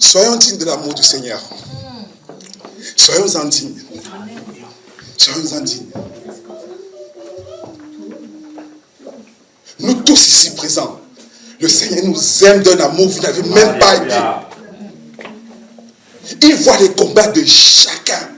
Soyons dignes de l'amour du Seigneur. Soyons indignes. Soyons indignes. Nous tous ici présents, le Seigneur nous aime d'un amour, vous n'avez même pas idée. Il voit les combats de chacun.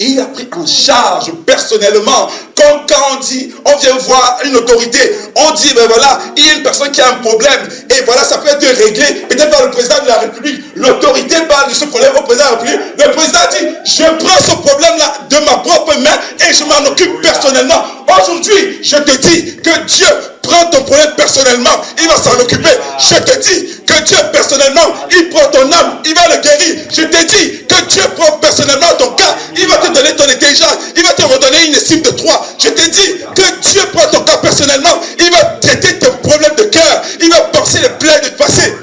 Et il a pris en charge personnellement. Comme quand on dit, on vient voir une autorité, on dit, ben voilà, il y a une personne qui a un problème, et voilà, ça peut être réglé, peut-être par le président de la République. L'autorité parle de ce problème au président de la République. Le président dit, je prends ce problème-là de ma propre main et je m'en occupe personnellement. Aujourd'hui, je te dis que Dieu prend ton problème personnellement, il va s'en occuper. Je te dis que Dieu personnellement, il prend ton âme, il va le guérir. Je te dis que Dieu prend personnellement ton cas, il va te donner ton intelligence, il va te redonner une estime de toi. Je te dis que Dieu prend ton cas personnellement, il va traiter tes problèmes de cœur, il va penser les plaies du passé.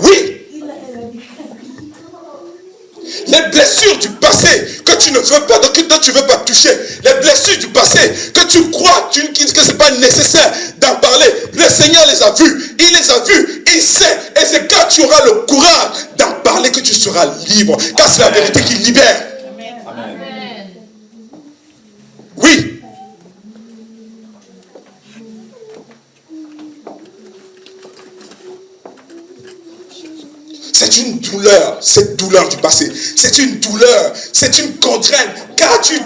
Oui. Les blessures du passé que tu ne veux pas, dont tu ne veux pas toucher, les blessures du passé que tu crois que ce n'est pas nécessaire d'en parler, le Seigneur les a vues, il les a vues, il sait, et c'est quand tu auras le courage d'en parler que tu seras libre, car c'est la vérité qui libère. Amen. Oui. C'est une douleur, cette douleur du passé. C'est une douleur, c'est une contrainte. Car tu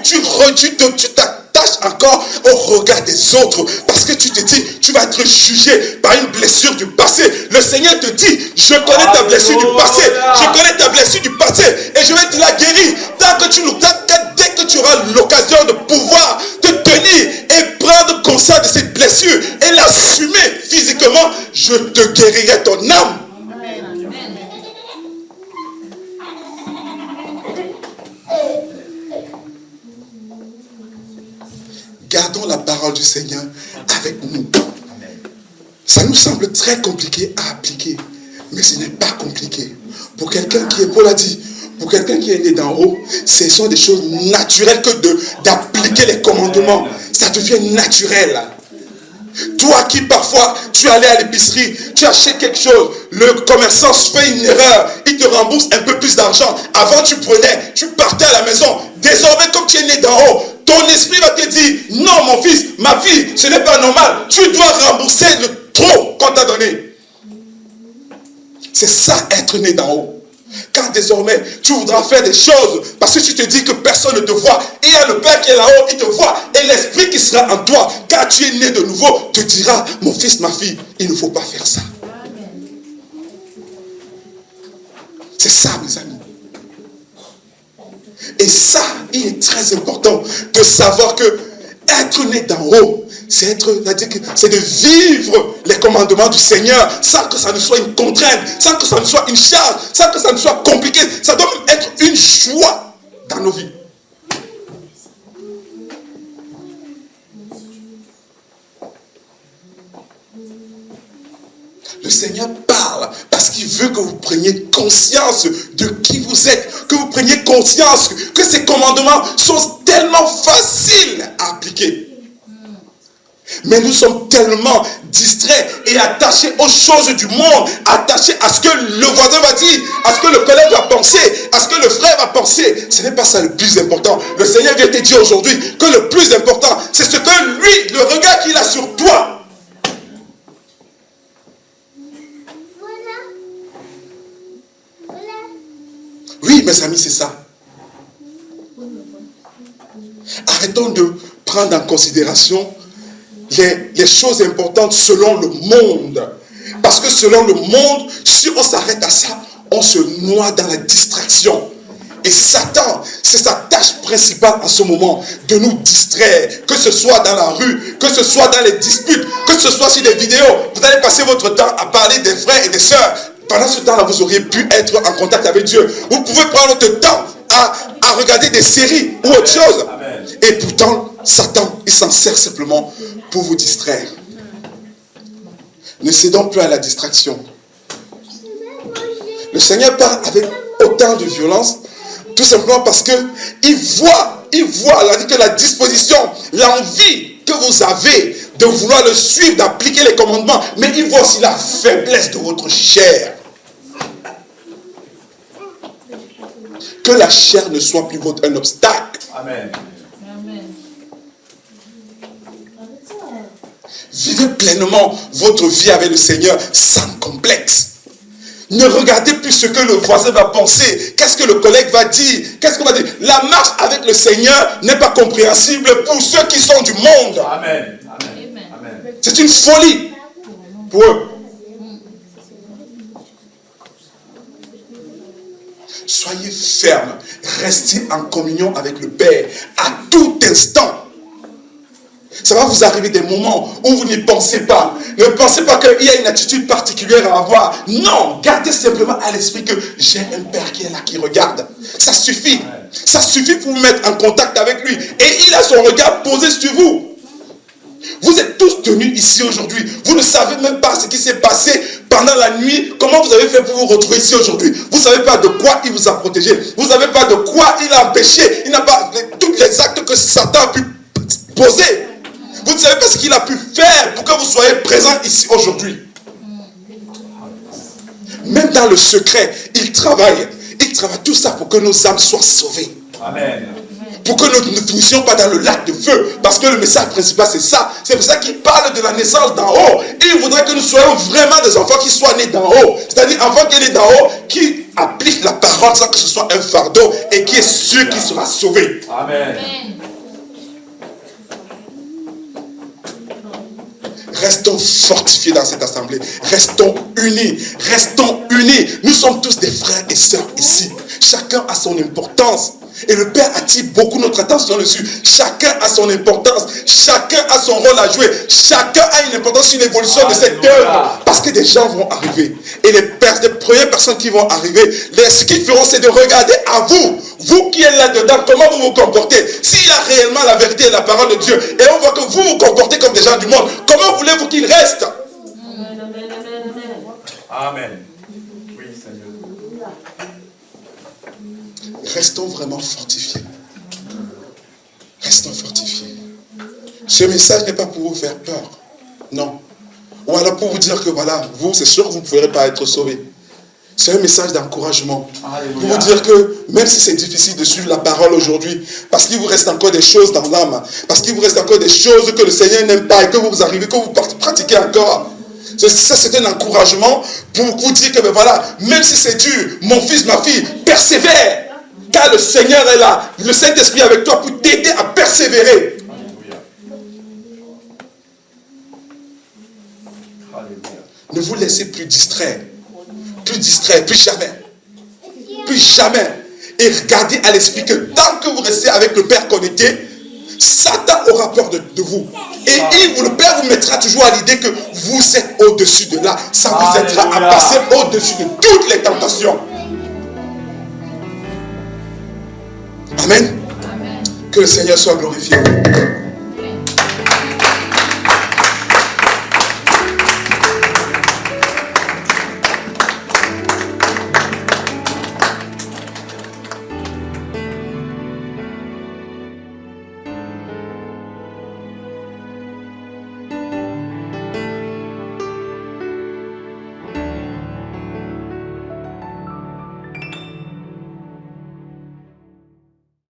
t'attaches encore au regard des autres. Parce que tu te dis, tu vas être jugé par une blessure du passé. Le Seigneur te dit, je connais ta blessure du passé. Je connais ta blessure du passé. Et je vais te la guérir. Dès que tu auras l'occasion de pouvoir te tenir et prendre conscience de cette blessure et l'assumer physiquement, je te guérirai ton âme. Gardons la parole du Seigneur avec nous. Ça nous semble très compliqué à appliquer, mais ce n'est pas compliqué. Pour quelqu'un qui est, Paul a dit, pour quelqu'un qui est né d'en haut, ce sont des choses naturelles que d'appliquer les commandements. Ça devient naturel. Toi qui parfois, tu allais à l'épicerie, tu achètes quelque chose, le commerçant fait une erreur, il te rembourse un peu plus d'argent. Avant tu prenais, tu partais à la maison. Désormais, comme tu es né d'en haut, ton esprit va te dire, non mon fils, ma fille, ce n'est pas normal. Tu dois rembourser le trop qu'on t'a donné. C'est ça être né d'en haut. Car désormais, tu voudras faire des choses parce que tu te dis que personne ne te voit. Et il y a le Père qui est là-haut, il te voit. Et l'Esprit qui sera en toi, car tu es né de nouveau, te dira, mon fils, ma fille, il ne faut pas faire ça. C'est ça, mes amis. Et ça, il est très important de savoir que être né d'en haut, c'est de vivre les commandements du Seigneur sans que ça ne soit une contrainte, sans que ça ne soit une charge, sans que ça ne soit compliqué. Ça doit même être une joie dans nos vies. Le Seigneur parle parce qu'il veut que vous preniez conscience de qui vous êtes, que vous preniez conscience que ces commandements sont tellement faciles à appliquer. Mais nous sommes tellement distraits et attachés aux choses du monde, attachés à ce que le voisin va dire, à ce que le collègue va penser, à ce que le frère va penser. Ce n'est pas ça le plus important. Le Seigneur vient te dire aujourd'hui que le plus important, c'est ce que lui, le regard qu'il a sur toi. Oui, mes amis, c'est ça. Arrêtons de prendre en considération les choses importantes selon le monde. Parce que selon le monde, si on s'arrête à ça, on se noie dans la distraction. Et Satan, c'est sa tâche principale en ce moment, de nous distraire, que ce soit dans la rue, que ce soit dans les disputes, que ce soit sur des vidéos. Vous allez passer votre temps à parler des frères et des sœurs. Pendant ce temps-là, vous auriez pu être en contact avec Dieu. Vous pouvez prendre votre temps à regarder des séries ou autre chose. Et pourtant, Satan, il s'en sert simplement pour vous distraire. Ne cédons plus à la distraction. Le Seigneur parle avec autant de violence, tout simplement parce que il voit, il a dit que la disposition, l'envie que vous avez de vouloir le suivre, d'appliquer les commandements, mais il voit aussi la faiblesse de votre chair. Que la chair ne soit plus un obstacle. Amen. Vivez pleinement votre vie avec le Seigneur sans complexe. Ne regardez plus ce que le voisin va penser. Qu'est-ce que le collègue va dire? Qu'est-ce qu'on va dire? La marche avec le Seigneur n'est pas compréhensible pour ceux qui sont du monde. Amen. C'est une folie pour eux. Soyez fermes. Restez en communion avec le Père à tout instant. Ça va vous arriver des moments où vous n'y pensez pas. Ne pensez pas qu'il y a une attitude particulière à avoir. Non, gardez simplement à l'esprit que j'ai un Père qui est là, qui regarde. Ça suffit. Ça suffit pour vous mettre en contact avec lui. Et il a son regard posé sur vous. Vous êtes tous tenus ici aujourd'hui. Vous ne savez même pas ce qui s'est passé pendant la nuit. Comment vous avez fait pour vous retrouver ici aujourd'hui? Vous ne savez pas de quoi il vous a protégé. Vous ne savez pas de quoi il a empêché. Il n'a pas tous les actes que Satan a pu poser. Vous ne savez pas ce qu'il a pu faire pour que vous soyez présents ici aujourd'hui. Même dans le secret, il travaille. Il travaille tout ça pour que nos âmes soient sauvées. Amen. Pour que nous ne finissions pas dans le lac de feu. Parce que le message principal, c'est ça. C'est pour ça qu'il parle de la naissance d'en haut. Et il voudrait que nous soyons vraiment des enfants qui soient nés d'en haut. C'est-à-dire enfants qui sont nés d'en haut, qui appliquent la parole sans que ce soit un fardeau et qui est sûr qu'il sera sauvé. Amen. Restons fortifiés dans cette assemblée. Restons unis. Restons unis. Nous sommes tous des frères et sœurs ici. Chacun a son importance. Et le Père attire beaucoup notre attention dessus. Chacun a son importance. Chacun a son rôle à jouer. Chacun a une importance sur l'évolution de cette œuvre. Parce que des gens vont arriver. Et les premières personnes qui vont arriver, ce qu'ils feront, c'est de regarder à vous. Vous qui êtes là-dedans, comment vous vous comportez. S'il y a réellement la vérité et la parole de Dieu, et on voit que vous vous comportez comme des gens du monde, comment voulez-vous qu'ils restent? Amen. Oui, Seigneur. Restons vraiment fortifiés. Restons fortifiés. Ce message n'est pas pour vous faire peur. Non. Ou alors pour vous dire que voilà, vous, c'est sûr que vous ne pourrez pas être sauvés. C'est un message d'encouragement. Pour vous dire que même si c'est difficile de suivre la parole aujourd'hui, parce qu'il vous reste encore des choses dans l'âme, parce qu'il vous reste encore des choses que le Seigneur n'aime pas et que vous arrivez, que vous pratiquez encore. Ça, c'est un encouragement pour vous dire que ben voilà, même si c'est dur, mon fils, ma fille, persévère. Car le Seigneur est là, le Saint-Esprit est avec toi pour t'aider à persévérer. Ne vous laissez plus distraire. Plus jamais. Plus jamais. Et regardez à l'esprit que tant que vous restez avec le Père connecté, Satan aura peur de vous. Et le Père vous mettra toujours à l'idée que vous êtes au-dessus de là. Ça vous aidera à passer au-dessus de toutes les tentations. Amen. Que le Seigneur soit glorifié.